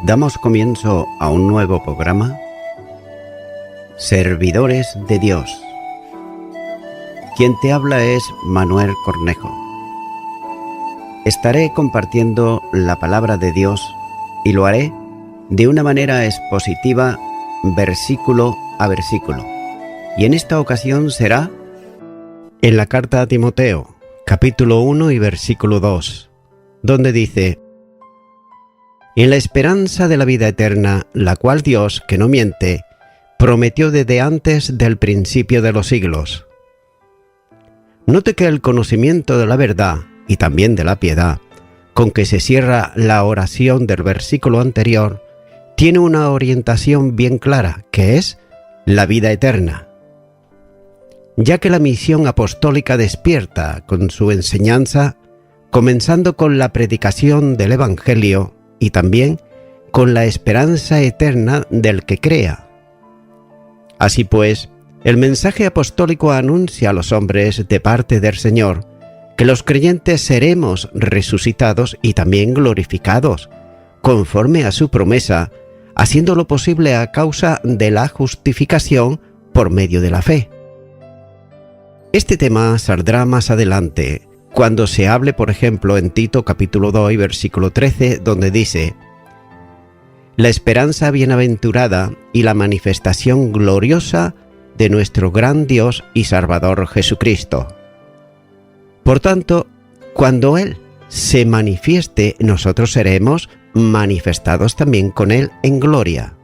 Damos comienzo a un nuevo programa, Servidores de Dios. Quien te habla es Manuel Cornejo. Estaré compartiendo la palabra de Dios y lo haré de una manera expositiva, versículo a versículo. Y en esta ocasión será en la carta a Timoteo, capítulo 1 y versículo 2, donde dice: en la esperanza de la vida eterna, la cual Dios, que no miente, prometió desde antes del principio de los siglos. Note que el conocimiento de la verdad y también de la piedad, con que se cierra la oración del versículo anterior, tiene una orientación bien clara, que es la vida eterna. Ya que la misión apostólica despierta con su enseñanza, comenzando con la predicación del Evangelio, y también con la esperanza eterna del que crea. Así pues, el mensaje apostólico anuncia a los hombres de parte del Señor que los creyentes seremos resucitados y también glorificados, conforme a su promesa, haciéndolo posible a causa de la justificación por medio de la fe. Este tema saldrá más adelante, cuando se hable, por ejemplo, en Tito capítulo 2 y versículo 13, donde dice: la esperanza bienaventurada y la manifestación gloriosa de nuestro gran Dios y Salvador Jesucristo. Por tanto, cuando Él se manifieste, nosotros seremos manifestados también con Él en gloria.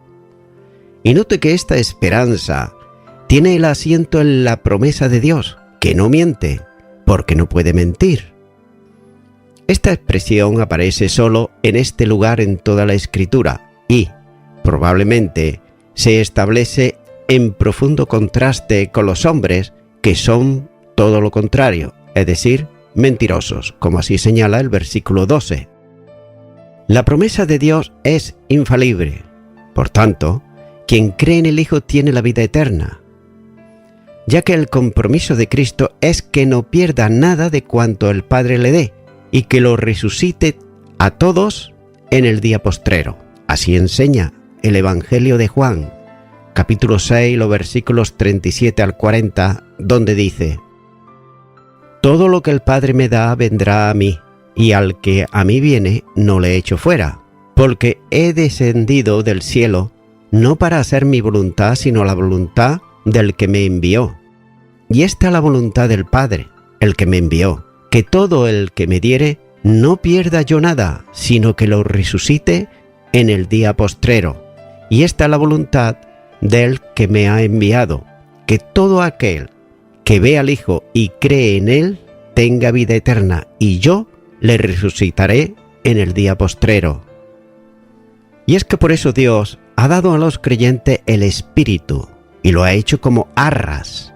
Y note que esta esperanza tiene el asiento en la promesa de Dios, que no miente, porque no puede mentir. Esta expresión aparece solo en este lugar en toda la Escritura y, probablemente, se establece en profundo contraste con los hombres que son todo lo contrario, es decir, mentirosos, como así señala el versículo 12. La promesa de Dios es infalible. Por tanto, quien cree en el Hijo tiene la vida eterna, ya que el compromiso de Cristo es que no pierda nada de cuanto el Padre le dé y que lo resucite a todos en el día postrero. Así enseña el Evangelio de Juan, capítulo 6, los versículos 37 al 40, donde dice: todo lo que el Padre me da vendrá a mí, y al que a mí viene no le echo fuera, porque he descendido del cielo no para hacer mi voluntad, sino la voluntad del que me envió. Y esta es la voluntad del Padre, el que me envió, que todo el que me diere no pierda yo nada, sino que lo resucite en el día postrero. Y esta es la voluntad del que me ha enviado, que todo aquel que ve al Hijo y cree en Él tenga vida eterna, y yo le resucitaré en el día postrero. Y es que por eso Dios ha dado a los creyentes el Espíritu, y lo ha hecho como arras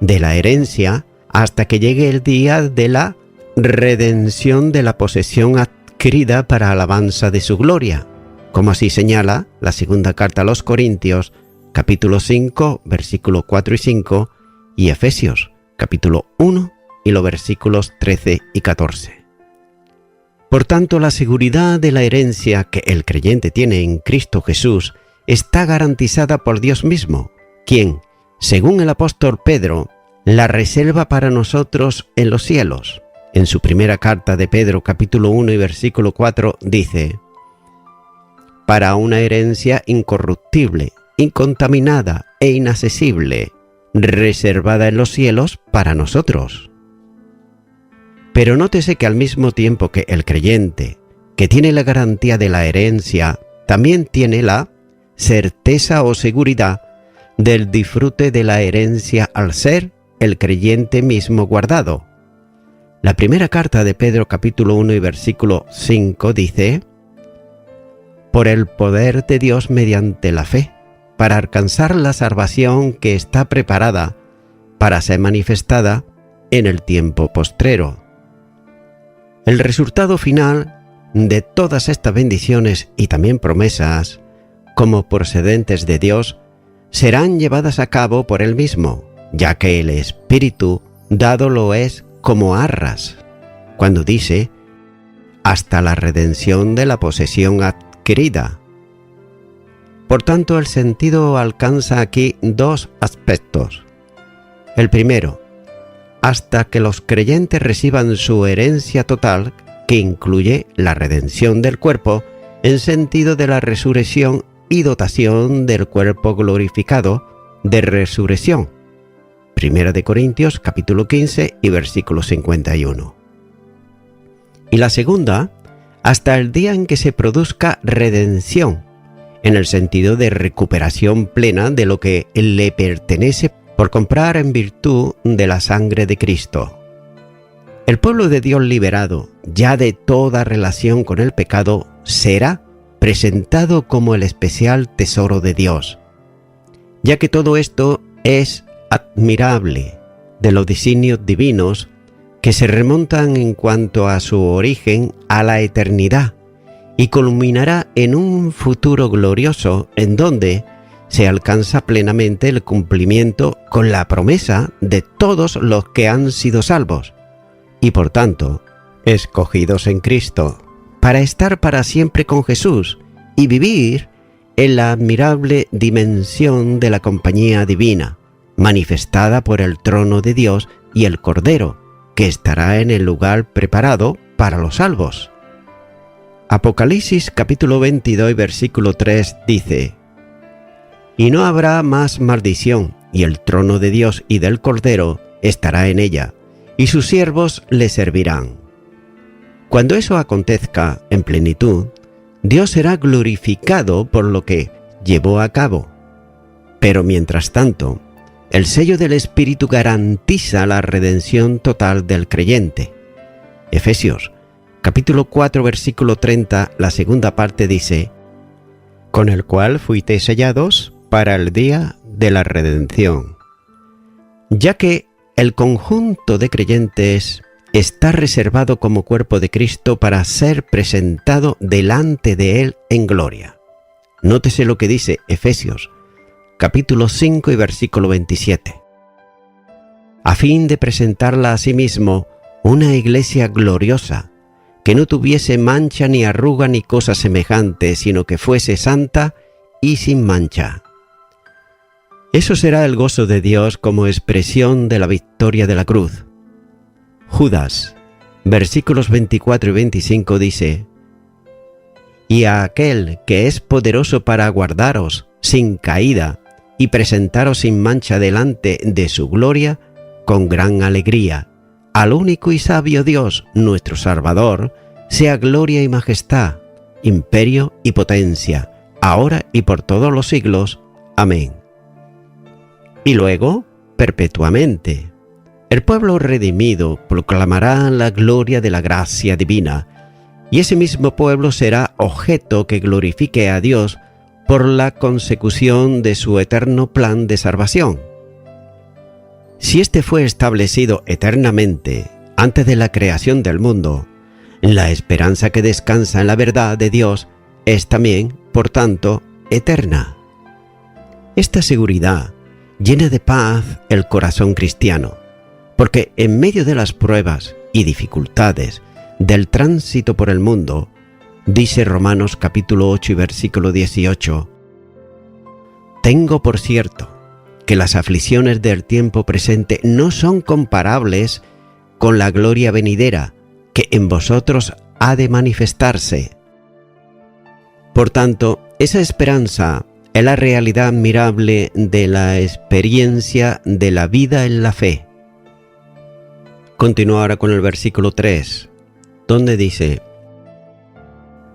de la herencia hasta que llegue el día de la redención de la posesión adquirida para alabanza de su gloria, como así señala la segunda carta a los Corintios, capítulo 5, versículos 4 y 5, y Efesios, capítulo 1, y los versículos 13 y 14. Por tanto, la seguridad de la herencia que el creyente tiene en Cristo Jesús está garantizada por Dios mismo, quien, según el apóstol Pedro, la reserva para nosotros en los cielos. En su primera carta de Pedro, capítulo 1 y versículo 4, dice: para una herencia incorruptible, incontaminada e inaccesible, reservada en los cielos para nosotros. Pero nótese que al mismo tiempo que el creyente, que tiene la garantía de la herencia, también tiene la certeza o seguridad del disfrute de la herencia al ser el creyente mismo guardado. La primera carta de Pedro capítulo 1 y versículo 5 dice: por el poder de Dios mediante la fe, para alcanzar la salvación que está preparada para ser manifestada en el tiempo postrero. El resultado final de todas estas bendiciones y también promesas, como procedentes de Dios, serán llevadas a cabo por Él mismo, ya que el Espíritu dado lo es como arras, cuando dice: hasta la redención de la posesión adquirida, Por tanto, el sentido alcanza aquí dos aspectos. El primero, hasta que los creyentes reciban su herencia total, que incluye la redención del cuerpo, en sentido de la resurrección y dotación del cuerpo glorificado de resurrección. 1 de Corintios capítulo 15 y versículo 51. Y la segunda, hasta el día en que se produzca redención, en el sentido de recuperación plena de lo que le pertenece por comprar en virtud de la sangre de Cristo. El pueblo de Dios liberado ya de toda relación con el pecado será presentado como el especial tesoro de Dios, ya que todo esto es admirable de los designios divinos que se remontan en cuanto a su origen a la eternidad y culminará en un futuro glorioso en donde se alcanza plenamente el cumplimiento con la promesa de todos los que han sido salvos y por tanto escogidos en Cristo para estar para siempre con Jesús y vivir en la admirable dimensión de la compañía divina, manifestada por el trono de Dios y el Cordero, que estará en el lugar preparado para los salvos. Apocalipsis capítulo 22 versículo 3 dice: Y no habrá más maldición, y el trono de Dios y del Cordero estará en ella, y sus siervos le servirán. Cuando eso acontezca en plenitud, Dios será glorificado por lo que llevó a cabo. Pero mientras tanto, el sello del Espíritu garantiza la redención total del creyente. Efesios capítulo 4 versículo 30, la segunda parte dice: Con el cual fuisteis sellados para el día de la redención. Ya que el conjunto de creyentes está reservado como cuerpo de Cristo para ser presentado delante de Él en gloria. Nótese lo que dice Efesios, capítulo 5 y versículo 27. A fin de presentarla a sí mismo una iglesia gloriosa, que no tuviese mancha ni arruga ni cosa semejante, sino que fuese santa y sin mancha. Eso será el gozo de Dios como expresión de la victoria de la cruz. Judas, versículos 24 y 25 dice: Y a aquel que es poderoso para guardaros sin caída y presentaros sin mancha delante de su gloria con gran alegría, al único y sabio Dios, nuestro Salvador, sea gloria y majestad, imperio y potencia, ahora y por todos los siglos. Amén. Y luego, perpetuamente. El pueblo redimido proclamará la gloria de la gracia divina, y ese mismo pueblo será objeto que glorifique a Dios por la consecución de su eterno plan de salvación. Si éste fue establecido eternamente antes de la creación del mundo, la esperanza que descansa en la verdad de Dios es también, por tanto, eterna. Esta seguridad llena de paz el corazón cristiano, porque en medio de las pruebas y dificultades del tránsito por el mundo, dice Romanos capítulo 8 y versículo 18: Tengo por cierto que las aflicciones del tiempo presente no son comparables con la gloria venidera que en vosotros ha de manifestarse. Por tanto, esa esperanza es la realidad admirable de la experiencia de la vida en la fe. Continúa ahora con el versículo 3, donde dice: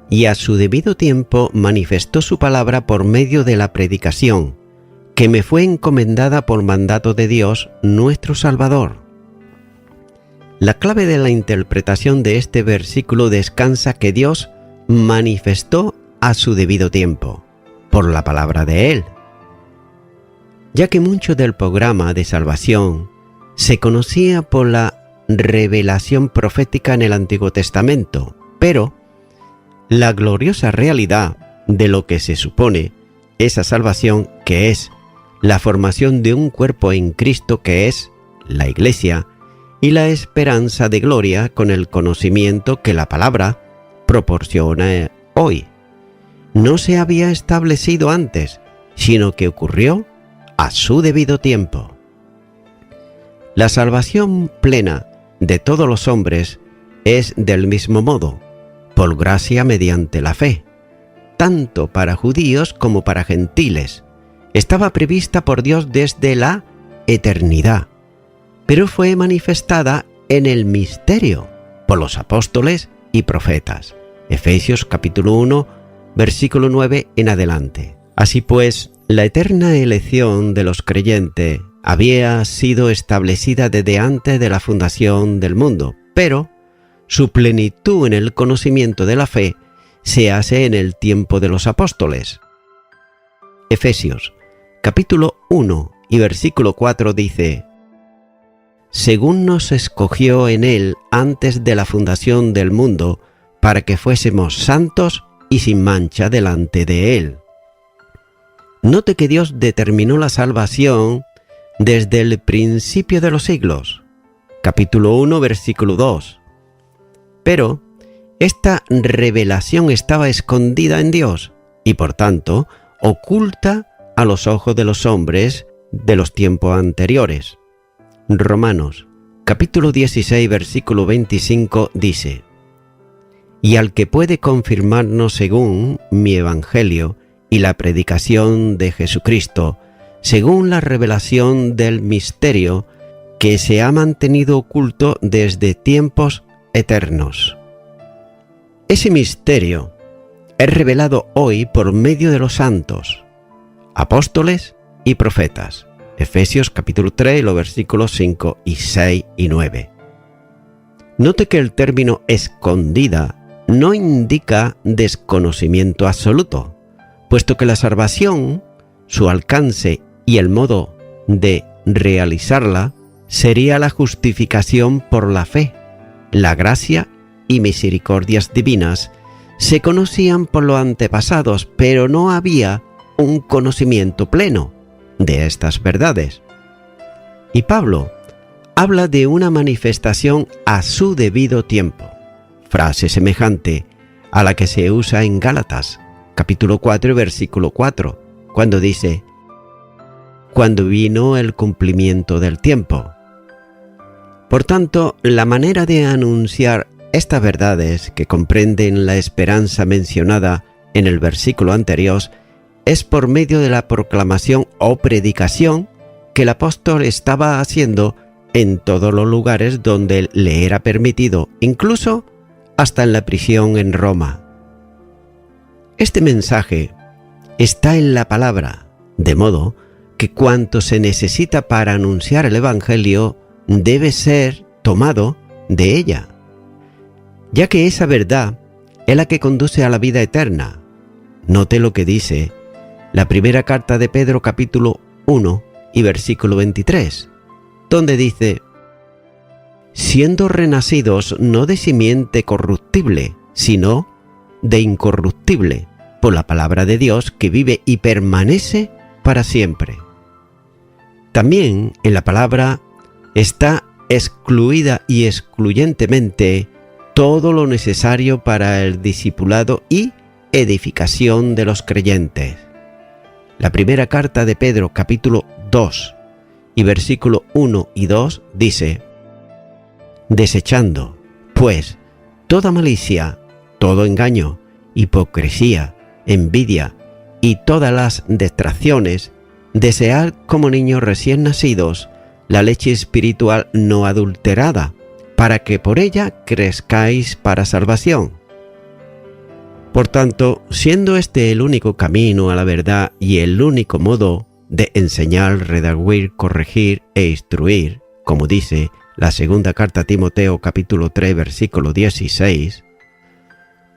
Y a su debido tiempo manifestó su palabra por medio de la predicación, que me fue encomendada por mandato de Dios, nuestro Salvador. La clave de la interpretación de este versículo descansa que Dios manifestó a su debido tiempo, por la palabra de Él. Ya que mucho del programa de salvación se conocía por la revelación profética en el Antiguo Testamento, pero la gloriosa realidad de lo que se supone esa salvación, que es la formación de un cuerpo en Cristo, que es la Iglesia, y la esperanza de gloria con el conocimiento que la palabra proporciona hoy, no se había establecido antes, sino que ocurrió a su debido tiempo. La salvación plena de todos los hombres es del mismo modo, por gracia mediante la fe, tanto para judíos como para gentiles. Estaba prevista por Dios desde la eternidad, pero fue manifestada en el misterio por los apóstoles y profetas. Efesios capítulo 1, versículo 9 en adelante. Así pues, la eterna elección de los creyentes había sido establecida desde antes de la fundación del mundo, pero su plenitud en el conocimiento de la fe se hace en el tiempo de los apóstoles. Efesios capítulo 1 y versículo 4 dice: según nos escogió en él antes de la fundación del mundo, para que fuésemos santos y sin mancha delante de él. Note que Dios determinó la salvación desde el principio de los siglos. Capítulo 1, versículo 2. Pero esta revelación estaba escondida en Dios y por tanto oculta a los ojos de los hombres de los tiempos anteriores. Romanos capítulo 16, versículo 25 dice: y al que puede confirmarnos según mi evangelio y la predicación de Jesucristo, según la revelación del misterio que se ha mantenido oculto desde tiempos eternos. Ese misterio es revelado hoy por medio de los santos, apóstoles y profetas. Efesios capítulo 3, los versículos 5 y 6 y 9. Note que el término escondida no indica desconocimiento absoluto, puesto que la salvación, su alcance y el modo de realizarla sería la justificación por la fe. La gracia y misericordias divinas se conocían por los antepasados, pero no había un conocimiento pleno de estas verdades. Y Pablo habla de una manifestación a su debido tiempo, frase semejante a la que se usa en Gálatas, capítulo 4, versículo 4, cuando dice: cuando vino el cumplimiento del tiempo. Por tanto, la manera de anunciar estas verdades que comprenden la esperanza mencionada en el versículo anterior es por medio de la proclamación o predicación que el apóstol estaba haciendo en todos los lugares donde le era permitido, incluso hasta en la prisión en Roma. Este mensaje está en la palabra, de modo que cuanto se necesita para anunciar el Evangelio debe ser tomado de ella, ya que esa verdad es la que conduce a la vida eterna. Note lo que dice la primera carta de Pedro capítulo 1 y versículo 23, donde dice: siendo renacidos no de simiente corruptible, sino de incorruptible, por la palabra de Dios que vive y permanece para siempre. También en la palabra está excluida y excluyentemente todo lo necesario para el discipulado y edificación de los creyentes. La primera carta de Pedro capítulo 2 y versículo 1 y 2 dice: desechando, pues, toda malicia, todo engaño, hipocresía, envidia y todas las detracciones, desead como niños recién nacidos la leche espiritual no adulterada, para que por ella crezcáis para salvación. Por tanto, siendo este el único camino a la verdad y el único modo de enseñar, redarguir, corregir e instruir, como dice la segunda carta a Timoteo capítulo 3 versículo 16,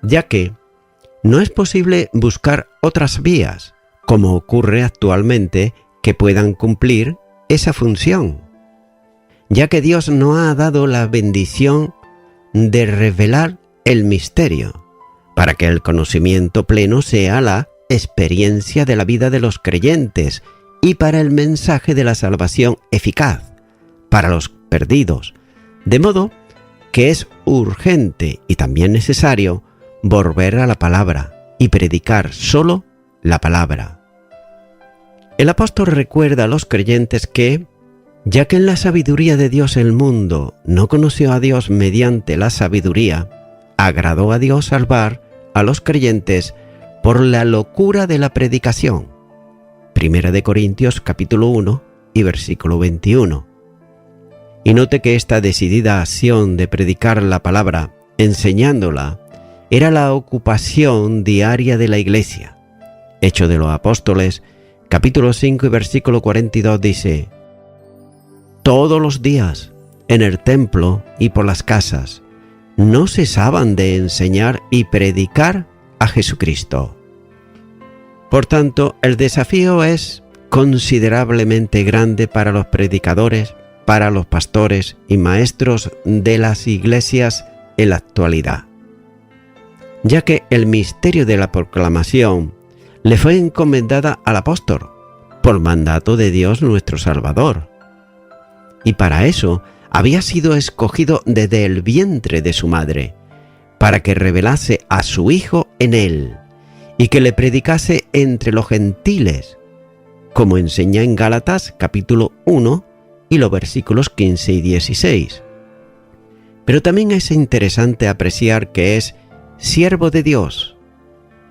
ya que no es posible buscar otras vías, como ocurre actualmente, que puedan cumplir esa función, ya que Dios no ha dado la bendición de revelar el misterio, para que el conocimiento pleno sea la experiencia de la vida de los creyentes y para el mensaje de la salvación eficaz para los perdidos, de modo que es urgente y también necesario volver a la palabra, y predicar solo la palabra. El apóstol recuerda a los creyentes que, ya que en la sabiduría de Dios el mundo no conoció a Dios mediante la sabiduría, agradó a Dios salvar a los creyentes por la locura de la predicación. 1 Corintios capítulo 1 y versículo 21. Y note que esta decidida acción de predicar la palabra, enseñándola, era la ocupación diaria de la Iglesia. Hechos de los Apóstoles, capítulo 5 y versículo 42 dice: todos los días, en el templo y por las casas, no cesaban de enseñar y predicar a Jesucristo. Por tanto, el desafío es considerablemente grande para los predicadores, para los pastores y maestros de las iglesias en la actualidad, ya que el misterio de la proclamación le fue encomendada al apóstol por mandato de Dios nuestro Salvador, y para eso había sido escogido desde el vientre de su madre, para que revelase a su Hijo en él y que le predicase entre los gentiles, como enseña en Gálatas capítulo 1 y los versículos 15 y 16. Pero también es interesante apreciar que es siervo de Dios,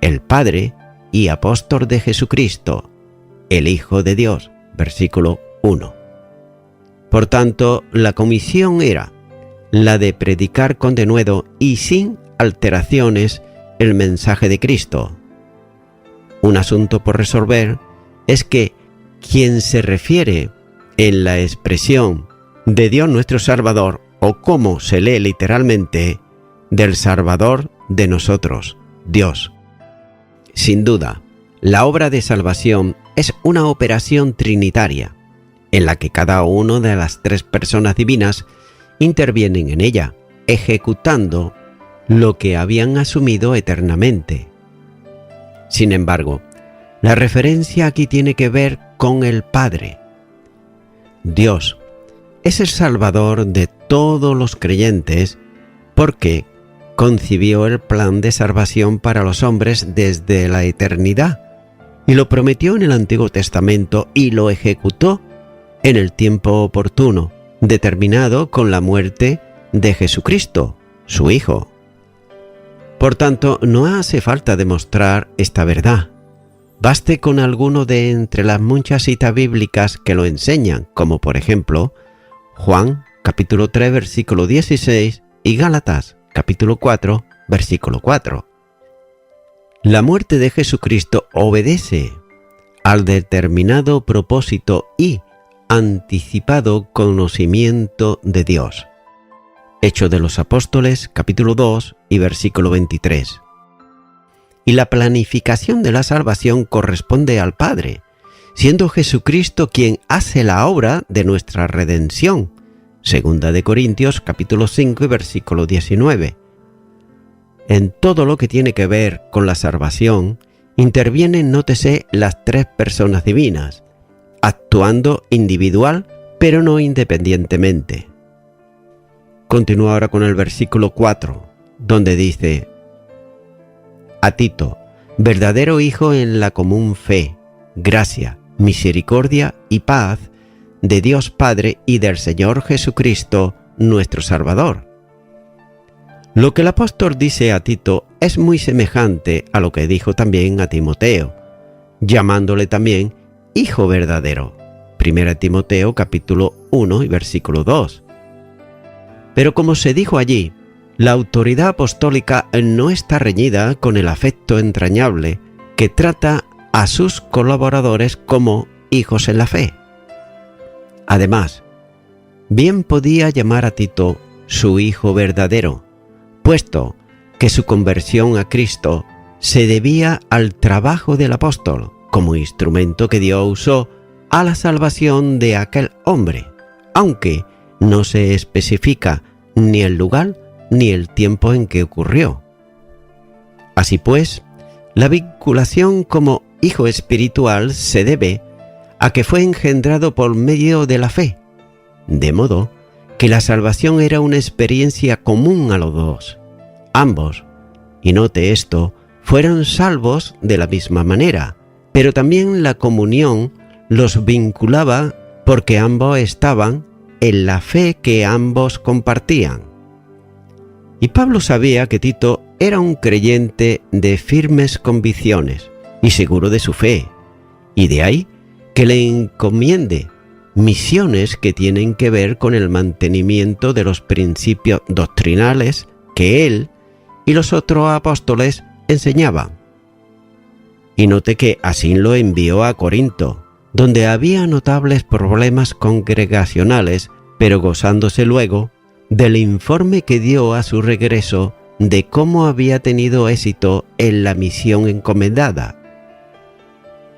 el Padre y apóstol de Jesucristo, el Hijo de Dios, versículo 1. Por tanto, la comisión era la de predicar con denuedo y sin alteraciones el mensaje de Cristo. Un asunto por resolver es que quien se refiere en la expresión de Dios nuestro Salvador, o como se lee literalmente, del Salvador de nosotros, Dios. Sin duda, la obra de salvación es una operación trinitaria, en la que cada una de las tres personas divinas intervienen en ella, ejecutando lo que habían asumido eternamente. Sin embargo, la referencia aquí tiene que ver con el Padre. Dios es el Salvador de todos los creyentes porque concibió el plan de salvación para los hombres desde la eternidad y lo prometió en el Antiguo Testamento y lo ejecutó en el tiempo oportuno, determinado con la muerte de Jesucristo, su Hijo. Por tanto, no hace falta demostrar esta verdad. Baste con alguno de entre las muchas citas bíblicas que lo enseñan, como por ejemplo, Juan, capítulo 3, versículo 16, y Gálatas, capítulo 4, versículo 4. La muerte de Jesucristo obedece al determinado propósito y anticipado conocimiento de Dios. Hechos de los Apóstoles, capítulo 2 y versículo 23. Y la planificación de la salvación corresponde al Padre, siendo Jesucristo quien hace la obra de nuestra redención. Segunda de Corintios, capítulo 5 y versículo 19. En todo lo que tiene que ver con la salvación, intervienen, nótese, las tres personas divinas, actuando individual, pero no independientemente. Continúa ahora con el versículo 4, donde dice: a Tito, verdadero hijo en la común fe, gracia, misericordia y paz de Dios Padre y del Señor Jesucristo, nuestro Salvador. Lo que el apóstol dice a Tito es muy semejante a lo que dijo también a Timoteo, llamándole también hijo verdadero. 1 Timoteo capítulo 1 y versículo 2. Pero como se dijo allí, la autoridad apostólica no está reñida con el afecto entrañable que trata a sus colaboradores como hijos en la fe. Además, bien podía llamar a Tito su hijo verdadero, puesto que su conversión a Cristo se debía al trabajo del apóstol como instrumento que Dios usó a la salvación de aquel hombre, aunque no se especifica ni el lugar ni el tiempo en que ocurrió. Así pues, la vinculación como hijo espiritual se debe a que fue engendrado por medio de la fe, de modo que la salvación era una experiencia común a los dos. Ambos, y note esto, fueron salvos de la misma manera, pero también la comunión los vinculaba porque ambos estaban en la fe que ambos compartían. Y Pablo sabía que Tito era un creyente de firmes convicciones y seguro de su fe, y de ahí que le encomiende misiones que tienen que ver con el mantenimiento de los principios doctrinales que él y los otros apóstoles enseñaban. Y note que así lo envió a Corinto, donde había notables problemas congregacionales, pero gozándose luego del informe que dio a su regreso de cómo había tenido éxito en la misión encomendada.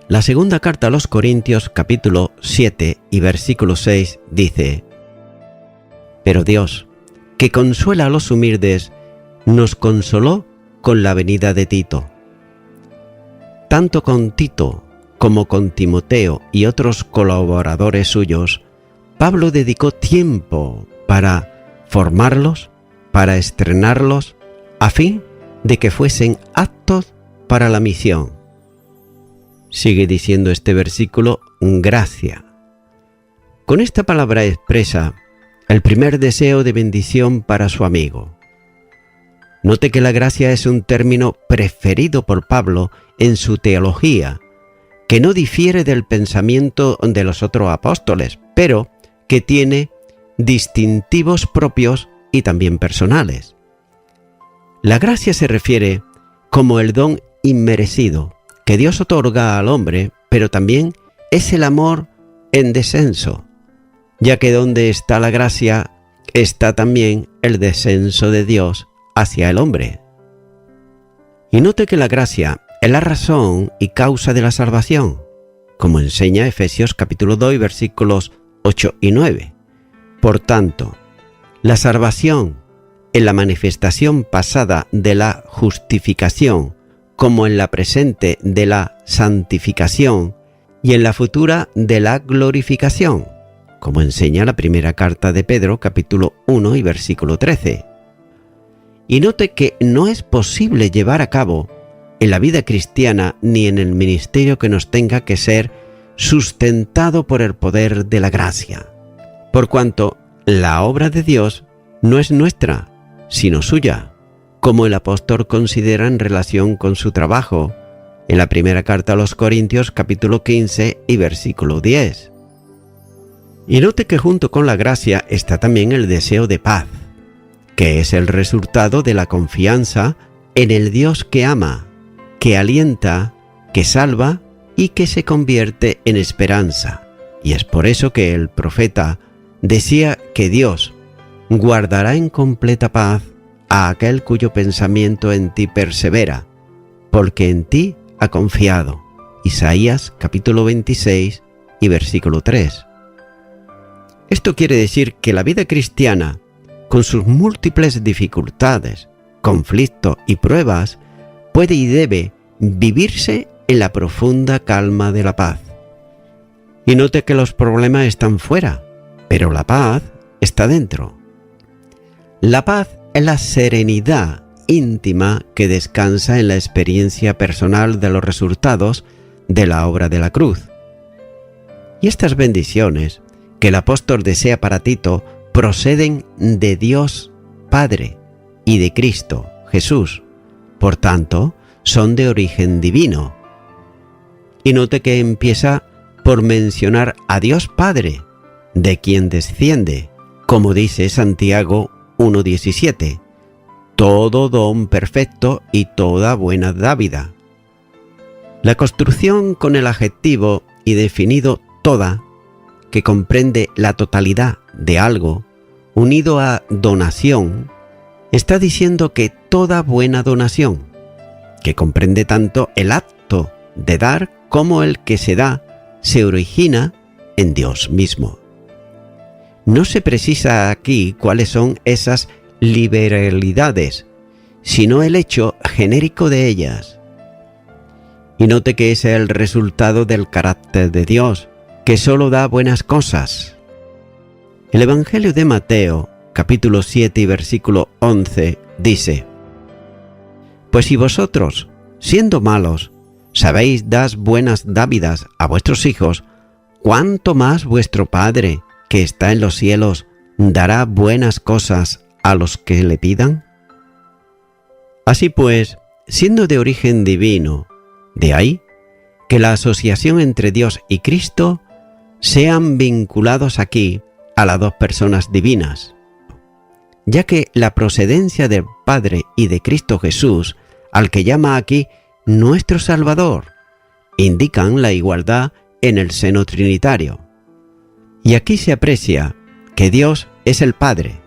La segunda carta a los Corintios, capítulo 7 y versículo 6, dice: Pero Dios, que consuela a los humildes, nos consoló con la venida de Tito. Tanto con Tito como con Timoteo y otros colaboradores suyos, Pablo dedicó tiempo para formarlos, para estrenarlos, a fin de que fuesen aptos para la misión. Sigue diciendo este versículo: gracia. Con esta palabra expresa el primer deseo de bendición para su amigo. Note que la gracia es un término preferido por Pablo en su teología, que no difiere del pensamiento de los otros apóstoles, pero que tiene distintivos propios y también personales. La gracia se refiere como el don inmerecido que Dios otorga al hombre, pero también es el amor en descenso, ya que donde está la gracia está también el descenso de Dios hacia el hombre. Y note que la gracia es la razón y causa de la salvación, como enseña Efesios capítulo 2 versículos 8 y 9. Por tanto, la salvación en la manifestación pasada de la justificación, como en la presente de la santificación y en la futura de la glorificación, como enseña la primera carta de Pedro, capítulo 1 y versículo 13. Y note que no es posible llevar a cabo en la vida cristiana ni en el ministerio que nos tenga que ser sustentado por el poder de la gracia, por cuanto la obra de Dios no es nuestra, sino suya, como el apóstol considera en relación con su trabajo, en la primera carta a los Corintios, capítulo 15 y versículo 10. Y note que junto con la gracia está también el deseo de paz, que es el resultado de la confianza en el Dios que ama, que alienta, que salva y que se convierte en esperanza. Y es por eso que el profeta decía que Dios guardará en completa paz a aquel cuyo pensamiento en ti persevera, porque en ti ha confiado. Isaías capítulo 26 y versículo 3. Esto quiere decir que la vida cristiana, con sus múltiples dificultades, conflictos y pruebas, puede y debe vivirse en la profunda calma de la paz. Y note que los problemas están fuera, pero la paz está dentro. La paz es la serenidad íntima que descansa en la experiencia personal de los resultados de la obra de la cruz. Y estas bendiciones que el apóstol desea para Tito proceden de Dios Padre y de Cristo Jesús, por tanto, son de origen divino. Y note que empieza por mencionar a Dios Padre, de quien desciende, como dice Santiago 1:17, todo don perfecto y toda buena dádiva. La construcción con el adjetivo y definido toda, que comprende la totalidad de algo, unido a donación, está diciendo que toda buena donación, que comprende tanto el acto de dar como el que se da, se origina en Dios mismo. No se precisa aquí cuáles son esas liberalidades, sino el hecho genérico de ellas. Y note que ese es el resultado del carácter de Dios, que solo da buenas cosas. El Evangelio de Mateo, capítulo 7 y versículo 11, dice: Pues si vosotros, siendo malos, sabéis dar buenas dávidas a vuestros hijos, ¿cuánto más vuestro Padre, que está en los cielos, dará buenas cosas a los que le pidan? Así pues, siendo de origen divino, de ahí que la asociación entre Dios y Cristo sean vinculados aquí a las dos personas divinas, ya que la procedencia del Padre y de Cristo Jesús, al que llama aquí nuestro Salvador, indican la igualdad en el seno trinitario. Y aquí se aprecia que Dios es el Padre,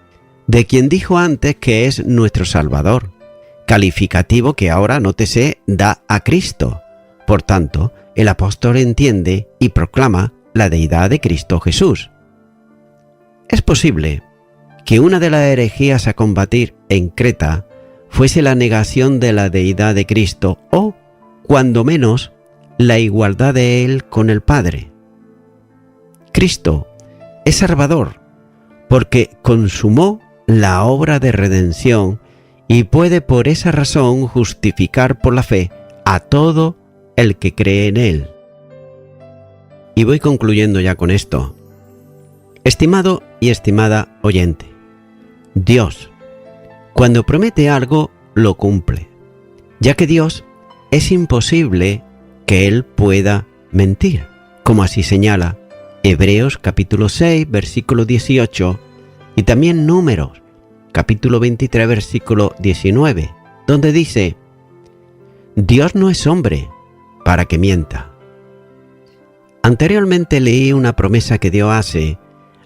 de quien dijo antes que es nuestro Salvador, calificativo que ahora, nótese, da a Cristo. Por tanto, el apóstol entiende y proclama la deidad de Cristo Jesús. Es posible que una de las herejías a combatir en Creta fuese la negación de la deidad de Cristo o, cuando menos, la igualdad de Él con el Padre. Cristo es Salvador porque consumó la obra de redención y puede por esa razón justificar por la fe a todo el que cree en Él. Y voy concluyendo ya con esto. Estimado y estimada oyente, Dios, cuando promete algo, lo cumple, ya que Dios es imposible que Él pueda mentir, como así señala Hebreos capítulo 6, versículo 18, y también Números, capítulo 23, versículo 19, donde dice: Dios no es hombre para que mienta. Anteriormente leí una promesa que Dios hace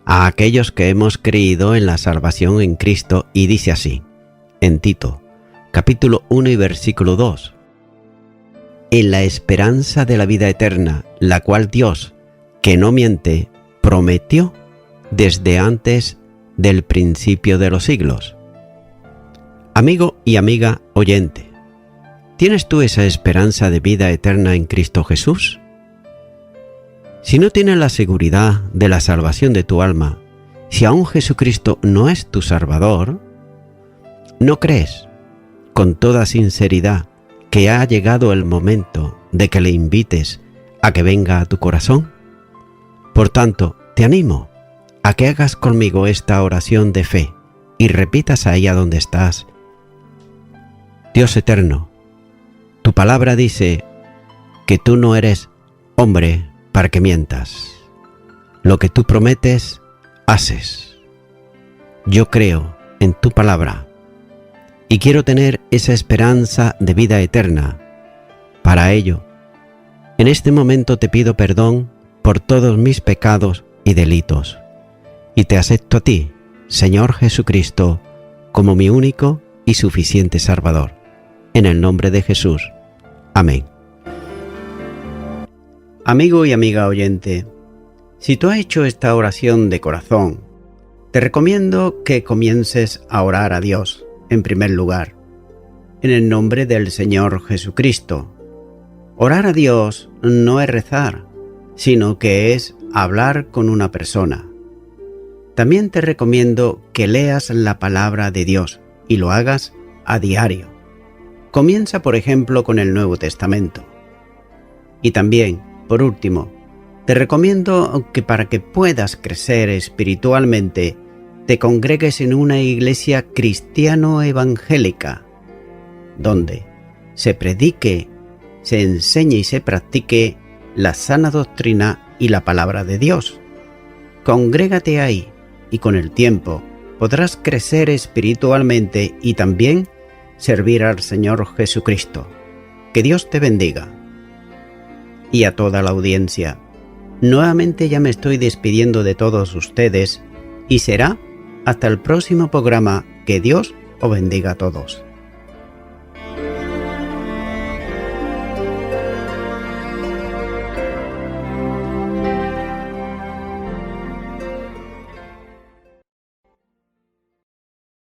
a aquellos que hemos creído en la salvación en Cristo y dice así, en Tito, capítulo 1 y versículo 2. En la esperanza de la vida eterna, la cual Dios, que no miente, prometió desde antes del principio de los siglos. Amigo y amiga oyente, ¿tienes tú esa esperanza de vida eterna en Cristo Jesús? Si no tienes la seguridad de la salvación de tu alma, si aún Jesucristo no es tu Salvador, ¿no crees, con toda sinceridad, que ha llegado el momento de que le invites a que venga a tu corazón? Por tanto, te animo a que hagas conmigo esta oración de fe y repitas ahí a donde estás. Dios eterno, tu palabra dice que tú no eres hombre para que mientas. Lo que tú prometes, haces. Yo creo en tu palabra y quiero tener esa esperanza de vida eterna. Para ello, en este momento te pido perdón por todos mis pecados y delitos, y te acepto a ti, Señor Jesucristo, como mi único y suficiente Salvador. En el nombre de Jesús. Amén. Amigo y amiga oyente, si tú has hecho esta oración de corazón, te recomiendo que comiences a orar a Dios, en primer lugar, en el nombre del Señor Jesucristo. Orar a Dios no es rezar, sino que es hablar con una persona. También te recomiendo que leas la palabra de Dios y lo hagas a diario. Comienza, por ejemplo, con el Nuevo Testamento. Y también, por último, te recomiendo que para que puedas crecer espiritualmente, te congregues en una iglesia cristiano-evangélica, donde se predique, se enseñe y se practique la sana doctrina y la palabra de Dios. Congrégate ahí y con el tiempo podrás crecer espiritualmente y también servir al Señor Jesucristo. Que Dios te bendiga. Y a toda la audiencia, nuevamente ya me estoy despidiendo de todos ustedes y será hasta el próximo programa. Que Dios os bendiga a todos.